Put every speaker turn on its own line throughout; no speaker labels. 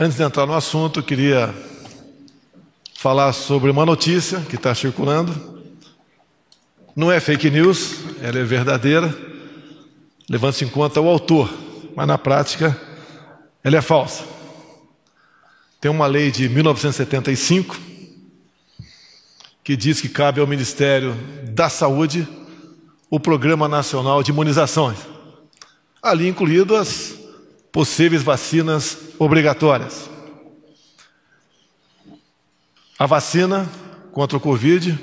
Antes de entrar no assunto, eu queria falar sobre uma notícia que está circulando. Não é fake news, ela é verdadeira, levando-se em conta o autor, mas na prática ela é falsa. Tem uma lei de 1975 que diz que cabe ao Ministério da Saúde o Programa Nacional de Imunizações, ali incluído as possíveis vacinas obrigatórias. A vacina contra o Covid,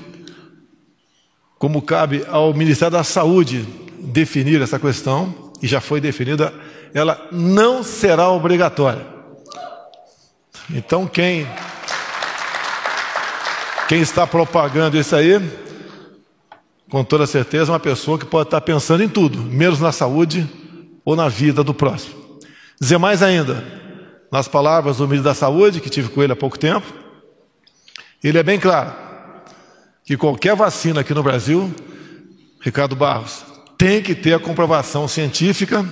como cabe ao Ministério da Saúde definir essa questão, e já foi definida, ela não será obrigatória. Então, quem está propagando isso aí, com toda certeza, é uma pessoa que pode estar pensando em tudo, menos na saúde ou na vida do próximo. Dizer mais ainda, nas palavras do ministro da Saúde, que tive com ele há pouco tempo, ele é bem claro que qualquer vacina aqui no Brasil, Ricardo Barros, tem que ter a comprovação científica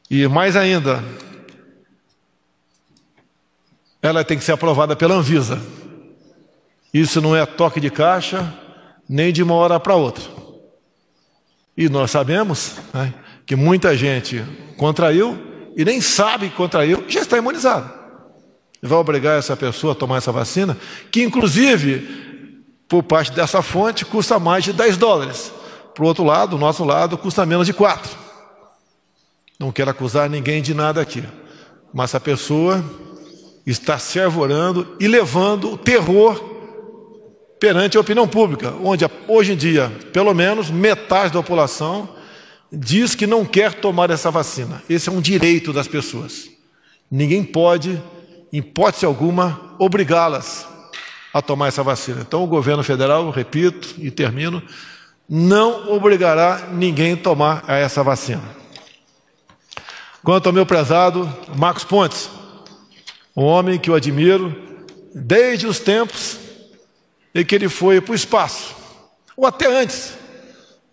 e, mais ainda, ela tem que ser aprovada pela Anvisa. Isso não é toque de caixa, nem de uma hora para outra. E nós sabemos, né, que muita gente contraiu e nem sabe que contraiu e já está imunizado. Vai obrigar essa pessoa a tomar essa vacina, que inclusive, por parte dessa fonte, custa mais de $10. Por outro lado, do nosso lado, custa menos de 4. Não quero acusar ninguém de nada aqui, mas essa pessoa está se arvorando e levando o terror perante a opinião pública, onde hoje em dia, pelo menos metade da população diz que não quer tomar essa vacina. Esse é um direito das pessoas. Ninguém pode, em hipótese alguma, obrigá-las a tomar essa vacina. Então o governo federal, repito e termino, não obrigará ninguém a tomar essa vacina. Quanto ao meu prezado Marcos Pontes, um homem que eu admiro desde os tempos em que ele foi para o espaço, ou até antes,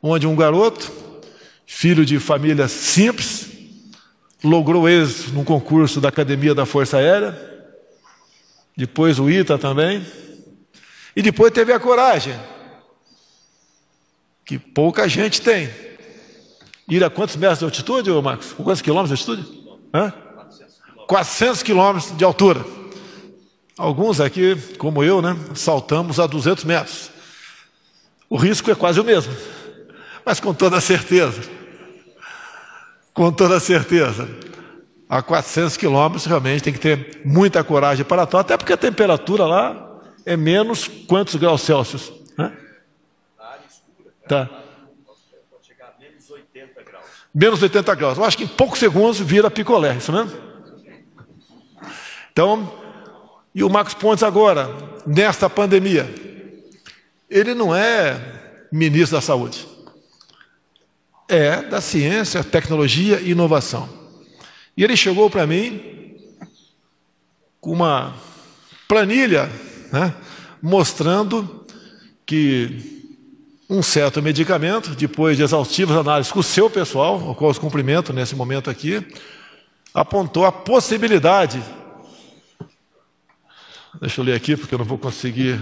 onde um garoto, filho de família simples, logrou êxito num concurso da Academia da Força Aérea, depois o ITA também, e depois teve a coragem, que pouca gente tem, ir a quantos metros de altitude, Marcos? Quantos quilômetros de altitude? 400 quilômetros de altura. Alguns aqui, como eu, né, saltamos a 200 metros. O risco é quase o mesmo, mas com toda certeza, a 400 quilômetros realmente tem que ter muita coragem para tal, até porque a temperatura lá é menos quantos graus Celsius? Né?
Na área escura,
tá.
Pode chegar a menos 80 graus.
Menos 80 graus. Eu acho que em poucos segundos vira picolé, isso mesmo? Então, e o Marcos Pontes agora, nesta pandemia, ele não é ministro da Saúde. É da ciência, tecnologia e inovação. E ele chegou para mim com uma planilha, né, mostrando que um certo medicamento, depois de exaustivas análises com o seu pessoal, o qual os cumprimento nesse momento aqui, apontou a possibilidade, deixa eu ler aqui porque eu não vou conseguir,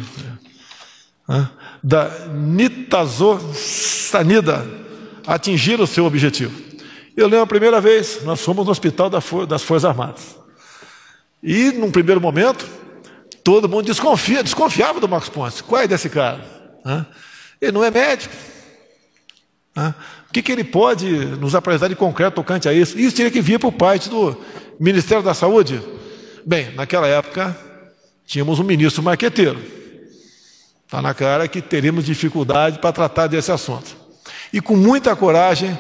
da nitazoxanida atingir o seu objetivo. Eu lembro a primeira vez, nós fomos no hospital das Forças Armadas. E, num primeiro momento, todo mundo desconfiava do Marcos Pontes. Qual é desse cara? Ele não é médico. O que ele pode nos apresentar de concreto tocante a isso? Isso teria que vir por parte do Ministério da Saúde. Bem, naquela época, tínhamos um ministro marqueteiro. Está na cara que teríamos dificuldade para tratar desse assunto. E com muita coragem,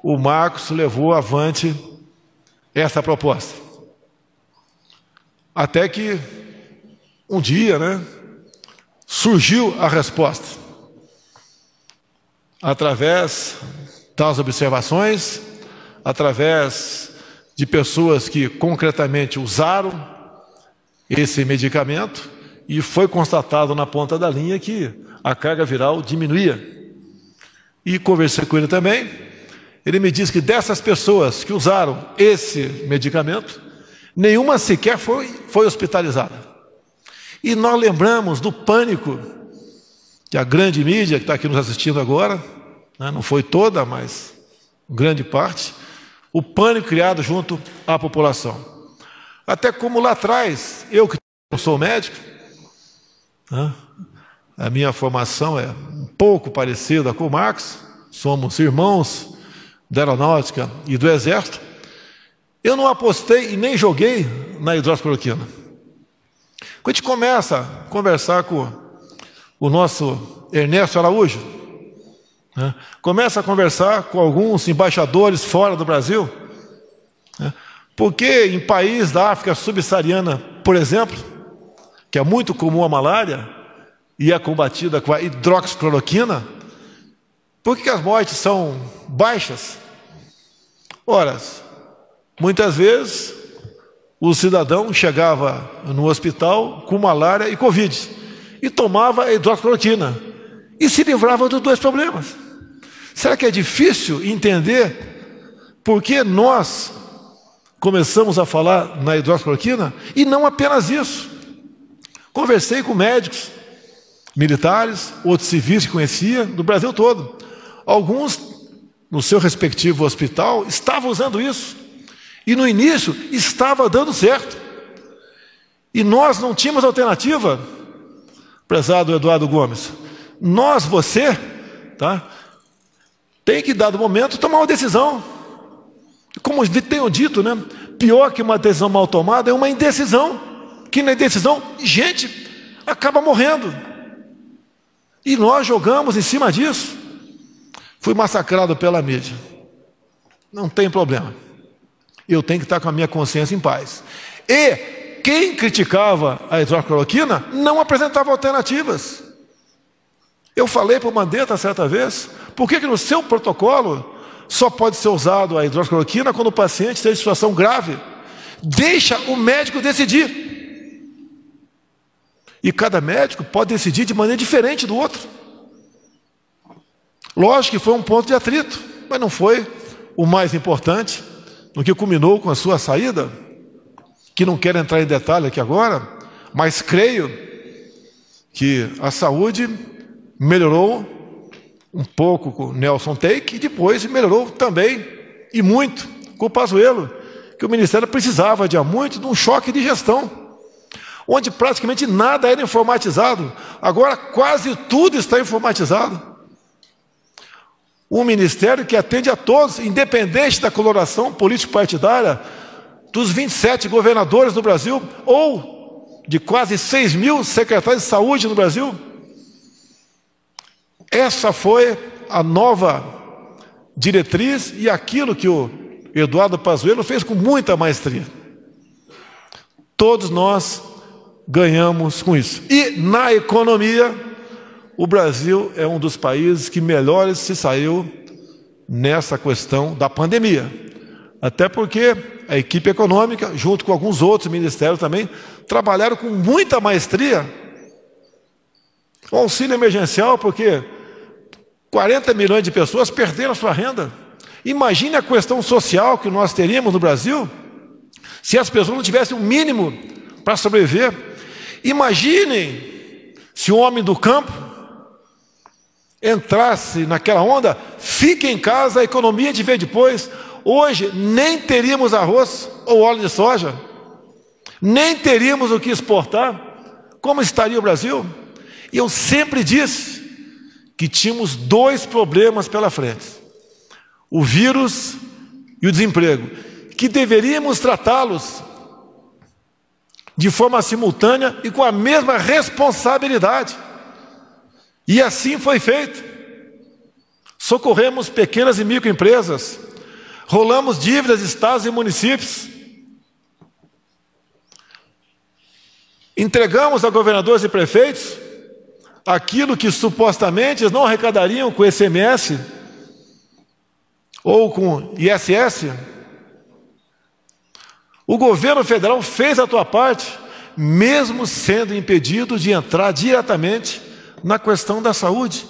o Marcos levou avante essa proposta. Até que, um dia, né, surgiu a resposta. Através das observações, através de pessoas que concretamente usaram esse medicamento, e foi constatado na ponta da linha que a carga viral diminuía. E conversei com ele também, ele me disse que dessas pessoas que usaram esse medicamento, Nenhuma sequer foi hospitalizada. E nós lembramos do pânico que a grande mídia que está aqui nos assistindo agora, né, não foi toda, mas grande parte, o pânico criado junto à população. Até como lá atrás, eu que não sou médico, né, a minha formação é um pouco parecida com o Marcos, somos irmãos da aeronáutica e do exército, eu não apostei e nem joguei na hidroxicloroquina. Quando a gente começa a conversar com o nosso Ernesto Araújo, né, começa a conversar com alguns embaixadores fora do Brasil, né, porque em países da África subsaariana, por exemplo, que é muito comum a malária e é combatida com a hidroxicloroquina, por que as mortes são baixas? Ora, muitas vezes o cidadão chegava no hospital com malária e Covid e tomava a hidroxicloroquina e se livrava dos dois problemas. Será que é difícil entender por que nós começamos a falar na hidroxicloroquina? E não apenas isso. Conversei com médicos, militares, outros civis que conhecia, do Brasil todo. Alguns, no seu respectivo hospital, estavam usando isso. E no início estava dando certo. E nós não tínhamos alternativa, prezado Eduardo Gomes. Nós, você, tá, tem que, dado momento, tomar uma decisão. Como tenho dito, né? Pior que uma decisão mal tomada é uma indecisão. Que na indecisão, gente acaba morrendo. E nós jogamos em cima disso. Fui massacrado pela mídia. Não tem problema. Eu tenho que estar com a minha consciência em paz. E quem criticava a hidroxicloroquina não apresentava alternativas. Eu falei para o Mandetta certa vez, por que no seu protocolo só pode ser usado a hidroxicloroquina quando o paciente tem situação grave? Deixa o médico decidir. E cada médico pode decidir de maneira diferente do outro. Lógico que foi um ponto de atrito, mas não foi o mais importante. No que culminou com a sua saída, que não quero entrar em detalhe aqui agora, mas creio que a saúde melhorou um pouco com o Nelson Teik e depois melhorou também, e muito, com o Pazuello, que o Ministério precisava de há muito de um choque de gestão, onde praticamente nada era informatizado, agora quase tudo está informatizado. Um ministério que atende a todos, independente da coloração político-partidária, dos 27 governadores do Brasil, ou de quase 6 mil secretários de saúde no Brasil. Essa foi a nova diretriz e aquilo que o Eduardo Pazuello fez com muita maestria. Todos nós ganhamos com isso. E na economia, o Brasil é um dos países que melhor se saiu nessa questão da pandemia. Até porque a equipe econômica, junto com alguns outros ministérios também, trabalharam com muita maestria. O auxílio emergencial, porque 40 milhões de pessoas perderam a sua renda. Imagine a questão social que nós teríamos no Brasil se as pessoas não tivessem o mínimo para sobreviver. Imaginem se o homem do campo entrasse naquela onda, fique em casa, a economia de ver depois. Hoje nem teríamos arroz ou óleo de soja, nem teríamos o que exportar. Como estaria o Brasil? E eu sempre disse que tínhamos dois problemas pela frente: o vírus e o desemprego, que deveríamos tratá-los de forma simultânea e com a mesma responsabilidade. E assim foi feito. Socorremos pequenas e microempresas, rolamos dívidas de estados e municípios, entregamos a governadores e prefeitos aquilo que supostamente eles não arrecadariam com ICMS ou com ISS. O governo federal fez a sua parte, mesmo sendo impedido de entrar diretamente na questão da saúde.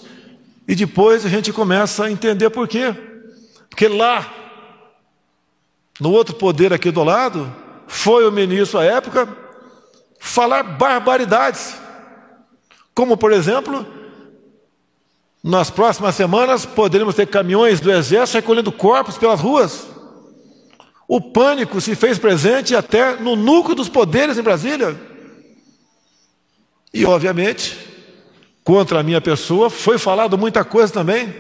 E depois a gente começa a entender por quê. Porque lá, no outro poder aqui do lado, foi o ministro à época falar barbaridades, como, por exemplo, nas próximas semanas poderemos ter caminhões do Exército recolhendo corpos pelas ruas. O pânico se fez presente até no núcleo dos poderes em Brasília. E, obviamente, contra a minha pessoa foi falado muita coisa também.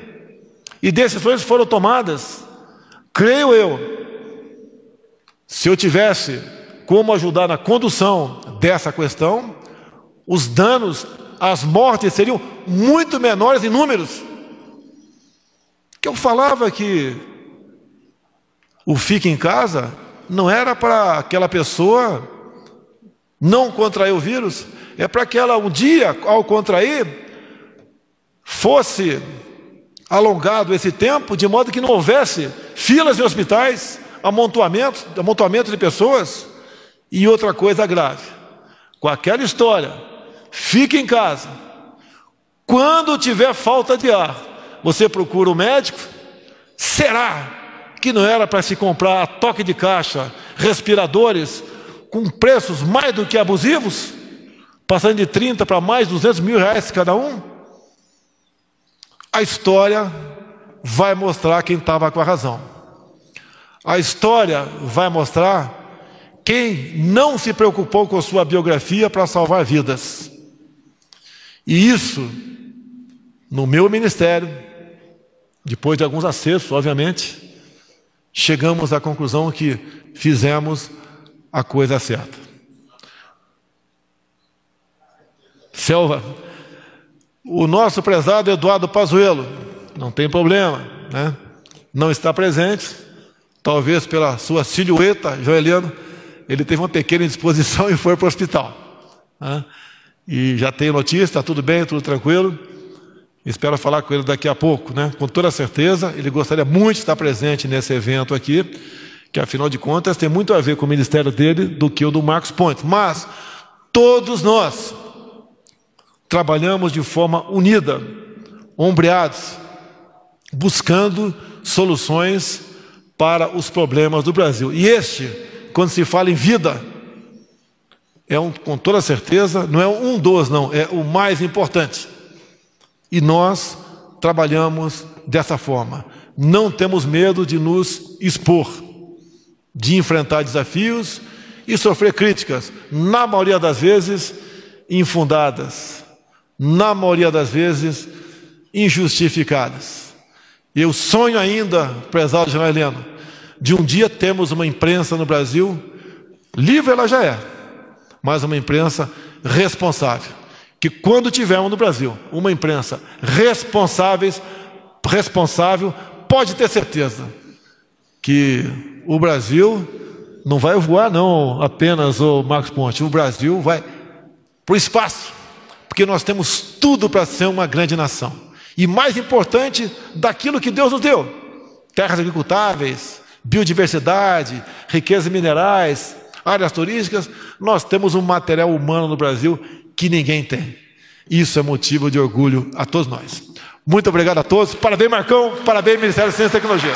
E decisões foram tomadas. Creio eu, se eu tivesse como ajudar na condução dessa questão, os danos, as mortes seriam muito menores em números. Que eu falava que o fique em casa não era para aquela pessoa não contrair o vírus, é para que ela um dia, ao contrair, fosse alongado esse tempo, de modo que não houvesse filas em hospitais, amontoamento de pessoas. E outra coisa grave, com aquela história, fique em casa, quando tiver falta de ar, você procura o médico. Será que não era para se comprar a toque de caixa, respiradores, com preços mais do que abusivos, passando de 30 para mais de 200 mil reais cada um? A história vai mostrar quem estava com a razão. A história vai mostrar quem não se preocupou com sua biografia para salvar vidas. E isso, no meu ministério, depois de alguns acertos, obviamente, chegamos à conclusão que fizemos a coisa certa. Selva, o nosso prezado Eduardo Pazuello, não tem problema, né? Não está presente, talvez pela sua silhueta, Joeliano, ele teve uma pequena indisposição e foi para o hospital, né? E já tem notícia, está tudo bem, tudo tranquilo. Espero falar com ele daqui a pouco, né? Com toda certeza, ele gostaria muito de estar presente nesse evento aqui, que afinal de contas tem muito a ver com o ministério dele do que o do Marcos Pontes. Mas todos nós trabalhamos de forma unida, ombreados, buscando soluções para os problemas do Brasil. E este, quando se fala em vida, com toda certeza, não é um dos, não, é o mais importante. E nós trabalhamos dessa forma. Não temos medo de nos expor, de enfrentar desafios e sofrer críticas, na maioria das vezes infundadas, na maioria das vezes injustificadas. Eu sonho ainda, prezado general Heleno, de um dia termos uma imprensa no Brasil, livre ela já é, mas uma imprensa responsável. Que quando tivermos no Brasil uma imprensa responsável, pode ter certeza que o Brasil não vai voar não apenas o Marcos Pontes, o Brasil vai para o espaço, porque nós temos tudo para ser uma grande nação. E mais importante, daquilo que Deus nos deu: terras agricultáveis, biodiversidade, riquezas minerais, áreas turísticas. Nós temos um material humano no Brasil que ninguém tem. Isso é motivo de orgulho a todos nós. Muito obrigado a todos. Parabéns, Marcão. Parabéns, Ministério da Ciência e Tecnologia.